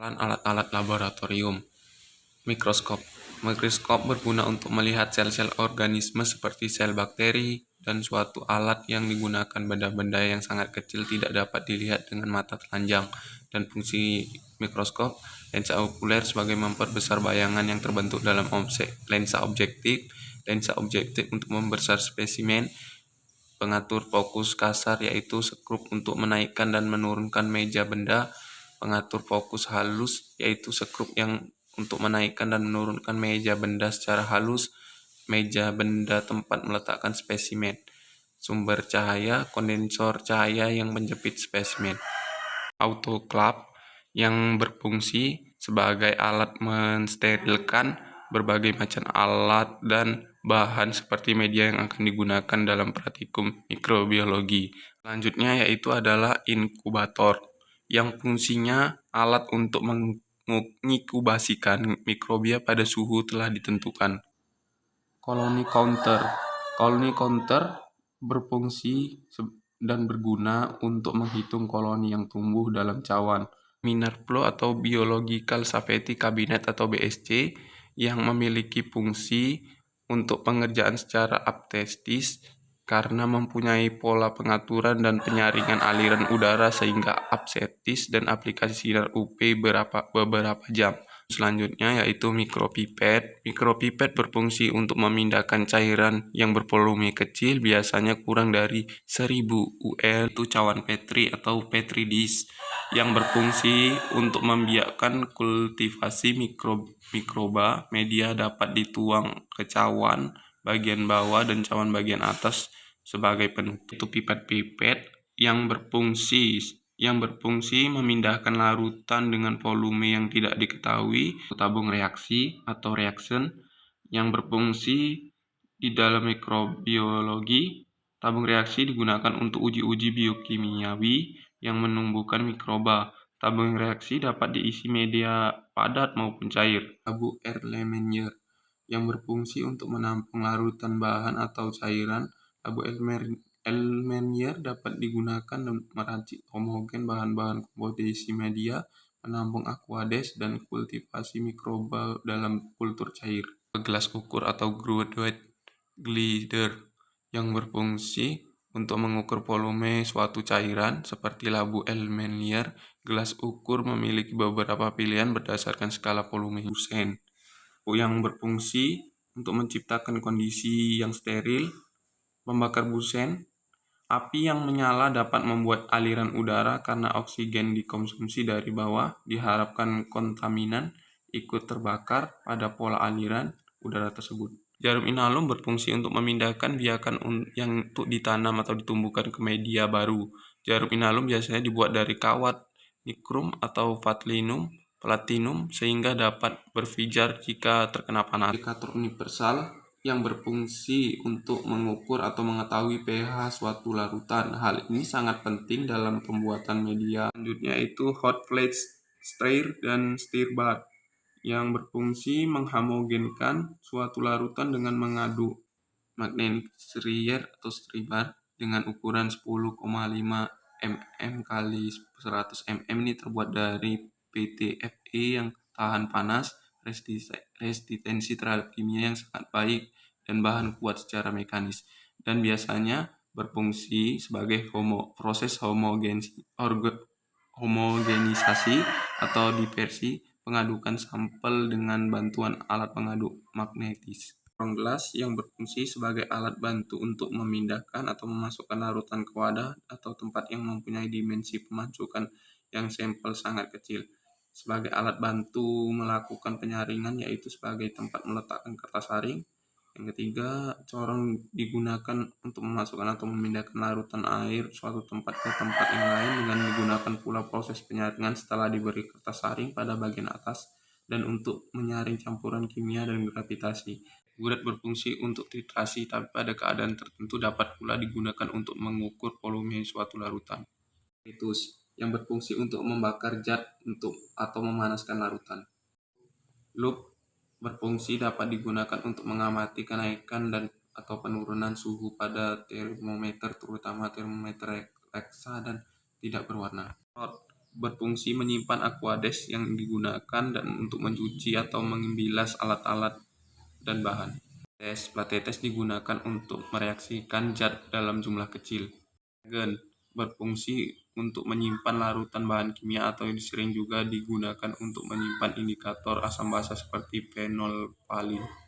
Peran alat-alat laboratorium. Mikroskop. Mikroskop berguna untuk melihat sel-sel organisme seperti sel bakteri, dan suatu alat yang digunakan benda-benda yang sangat kecil tidak dapat dilihat dengan mata telanjang. Dan fungsi mikroskop, lensa okuler sebagai memperbesar bayangan yang terbentuk dalam lensa objektif untuk membesar spesimen, pengatur fokus kasar yaitu skrup untuk menaikkan dan menurunkan meja benda, pengatur fokus halus yaitu skrup yang untuk menaikkan dan menurunkan meja benda secara halus, meja benda tempat meletakkan spesimen, sumber cahaya, kondensor cahaya yang menjepit spesimen. Autoclave yang berfungsi sebagai alat mensterilkan berbagai macam alat dan bahan seperti media yang akan digunakan dalam praktikum mikrobiologi. Selanjutnya yaitu adalah inkubator, yang fungsinya alat untuk mengikubasikan mikrobia pada suhu telah ditentukan. Colony counter. Colony counter berfungsi dan berguna untuk menghitung koloni yang tumbuh dalam cawan. Minerflow atau Biological Safety Cabinet atau BSC yang memiliki fungsi untuk pengerjaan secara aptetis karena mempunyai pola pengaturan dan penyaringan aliran udara sehingga apsetis dan aplikasi sinar UV beberapa jam. Selanjutnya yaitu mikropipet. Mikropipet berfungsi untuk memindahkan cairan yang bervolume kecil, biasanya kurang dari 1000 UL, itu cawan Petri atau Petri dish, yang berfungsi untuk membiarkan kultivasi mikroba. Media dapat dituang ke cawan bagian bawah dan cawan bagian atas sebagai penutup. Itu pipet-pipet yang berfungsi memindahkan larutan dengan volume yang tidak diketahui. Tabung reaksi atau reaction yang berfungsi di dalam mikrobiologi. Tabung reaksi digunakan untuk uji-uji biokimiawi yang menumbuhkan mikroba. Tabung reaksi dapat diisi media padat maupun cair. Tabung Erlenmeyer yang berfungsi untuk menampung larutan bahan atau cairan. Tabung Erlenmeyer dapat digunakan meracik homogen bahan-bahan komposisi media, menampung aqueous, dan kultivasi mikroba dalam kultur cair. Gelas ukur atau graduate glider yang berfungsi untuk mengukur volume suatu cairan seperti labu Erlenmeyer. Gelas ukur memiliki beberapa pilihan berdasarkan skala volume busen yang berfungsi untuk menciptakan kondisi yang steril. Pembakar busen. Api yang menyala dapat membuat aliran udara karena oksigen dikonsumsi dari bawah. Diharapkan kontaminan ikut terbakar pada pola aliran udara tersebut. Jarum inalum berfungsi untuk memindahkan biakan yang untuk ditanam atau ditumbuhkan ke media baru. Jarum inalum biasanya dibuat dari kawat, nikrum atau platinum sehingga dapat berpijar jika terkena panas. Indikator universal yang berfungsi untuk mengukur atau mengetahui pH suatu larutan. Hal ini sangat penting dalam pembuatan media. Selanjutnya itu hot plate stir dan stir bath yang berfungsi menghomogenkan suatu larutan dengan mengadu magnetic stirrer atau stir bath dengan ukuran 10,5 mm kali 100 mm. Ini terbuat dari PTFE yang tahan panas, resistensi terhadap kimia yang sangat baik, dan bahan kuat secara mekanis, dan biasanya berfungsi sebagai proses homogenisasi atau diversi, pengadukan sampel dengan bantuan alat pengaduk magnetis. Gelas yang berfungsi sebagai alat bantu untuk memindahkan atau memasukkan larutan ke wadah atau tempat yang mempunyai dimensi pemacukan yang sampel sangat kecil. Sebagai alat bantu melakukan penyaringan, yaitu sebagai tempat meletakkan kertas saring. Yang ketiga, corong digunakan untuk memasukkan atau memindahkan larutan air suatu tempat ke tempat yang lain dengan menggunakan pula proses penyaringan setelah diberi kertas saring pada bagian atas, dan untuk menyaring campuran kimia dan gravitasi. Buret berfungsi untuk titrasi, tapi pada keadaan tertentu dapat pula digunakan untuk mengukur volume suatu larutan. Ritus yang berfungsi untuk membakar zat atau memanaskan larutan. Loop berfungsi dapat digunakan untuk mengamati kenaikan dan atau penurunan suhu pada termometer, terutama termometer reksa dan tidak berwarna. berfungsi menyimpan aqueous yang digunakan dan untuk mencuci atau membilas alat-alat dan bahan. Platetes digunakan untuk mereaksikan zat dalam jumlah kecil. Reagen berfungsi untuk menyimpan larutan bahan kimia atau sering juga digunakan untuk menyimpan indikator asam basa seperti fenolftalin.